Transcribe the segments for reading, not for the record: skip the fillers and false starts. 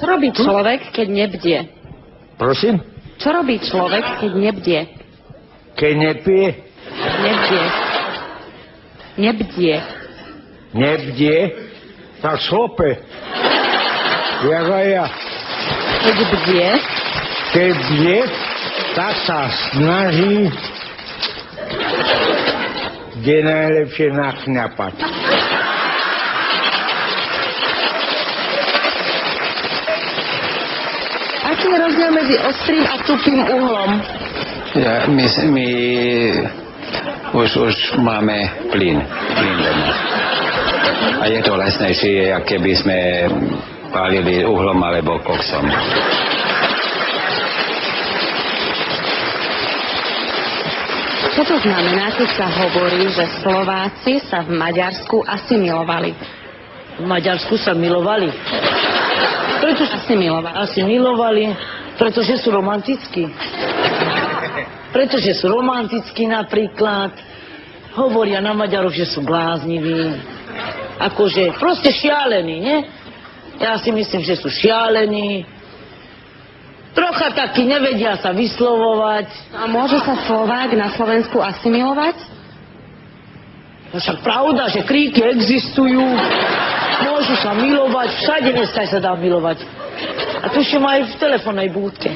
robí človek, keď nebdie? Prosím? Čo robí človek, keď nebdie? Keď nepije? Nebdie. Nebdie. Nebdie? Tak šlope. Jak aj ja. Keď bdie? Keď bdie, tak sa snaží kde najlepšie nachňapať. Aký je rozdiel medzi ostrým a tupým uhlom? My už máme plyn doma. A je to lesnejšie, ako keby sme pálili uhlom alebo koksom. Čo to znamená, keď sa hovorí, že Slováci sa v Maďarsku asimilovali? V Maďarsku sa milovali. Prečo sa asimilovali? Asimilovali, pretože sú romantickí. Pretože sú romantickí napríklad. Hovoria na Maďarov, že sú blázniví. Akože proste šialení, nie? Ja si myslím, že sú šialení. Trocha takí nevedia sa vyslovovať. A môže sa Slovák na Slovensku asimilovať? No však pravda, že kríky existujú. Môžu sa milovať, všade dneska sa dá milovať. A tuším aj v telefónnej búdke.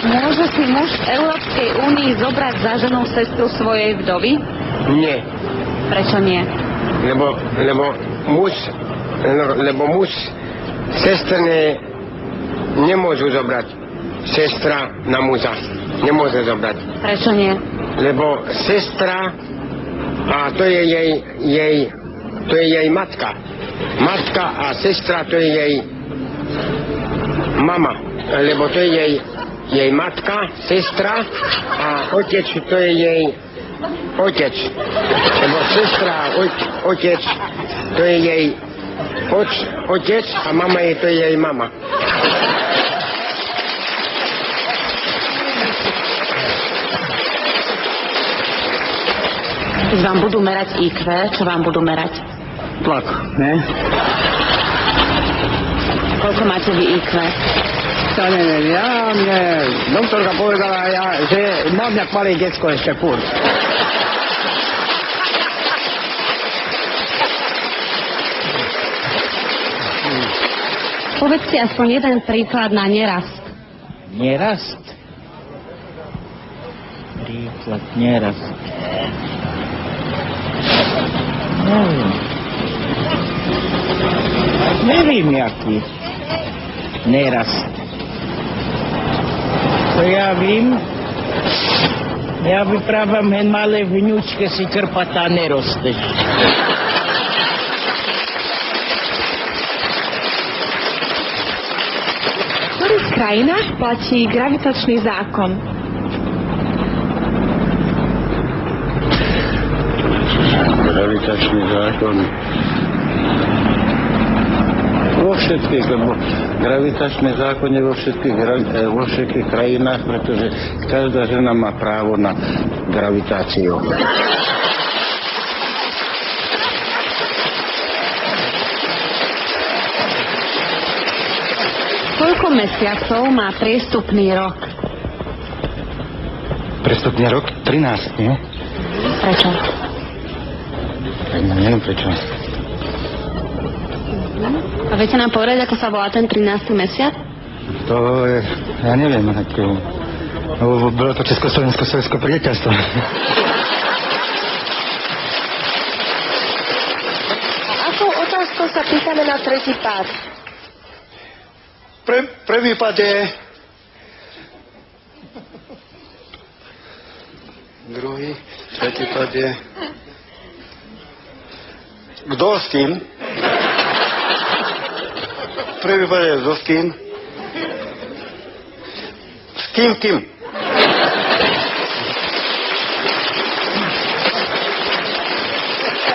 Môže si muž v Európskej únii zobrať za ženou sestru svojej vdovy? Nie. Prečo nie? Lebo muž sestra nemôžu zobrať. Sestra na muža nemôže zobrať. Prečo nie? Lebo sestra, a to je jej matka. Matka a sestra, to je jej mama. Lebo to je jej matka, sestra a otec, to je jej otec. Lebo sestra a otec, to je jej otec a mama je to jej mama. Keď vám budú merať IQ, čo vám budú merať? Tlak, ne? Koľko máte vy IQ? To neviem, doktorka povedala, že mám jak malé decko ešte furt. Povedzte aspoň jeden príklad na nerast. Nerast? Príklad nerast. Neviem, jaký nerast. To ja vím, ja vyprávam, hen malé vňučke si krpatá nerosteš. V ktorých krajinách platí gravitačný zákon? Gravitačný zákon. Vo všetkých, lebo gravitačný zákon je vo všetkých krajinách, pretože každá žena má právo na gravitáciu. Koľko mesiacov má priestupný rok? Prestupný rok? 13, nie? Prečo? Neviem prečo. A viete nám povedať, ako sa volá ten 13. mesiac? To je, ja neviem, lebo bolo to Československo-sovětské priateľstvo. A akou otázkou sa pýtame na tretí pád? Prvý pád je... Druhý, tretí pád je... Kto s kým? Prvý pád je kto s kým? S kým?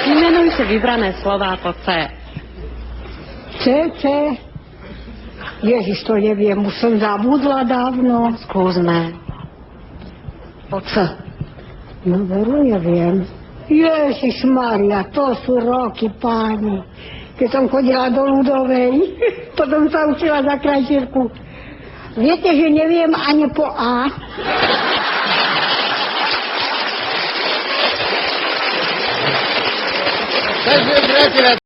Vymenujte vybrané slová po C. C. Ježiš, to neviem, už som zabudla dávno. Skúsme. Po C. No veru neviem. Ježišmaria, to sú roky, páni. Keď som chodila do Ľudovej, potom sa učila za krajčírku. Viete, že neviem ani po A. Takže, priateľa,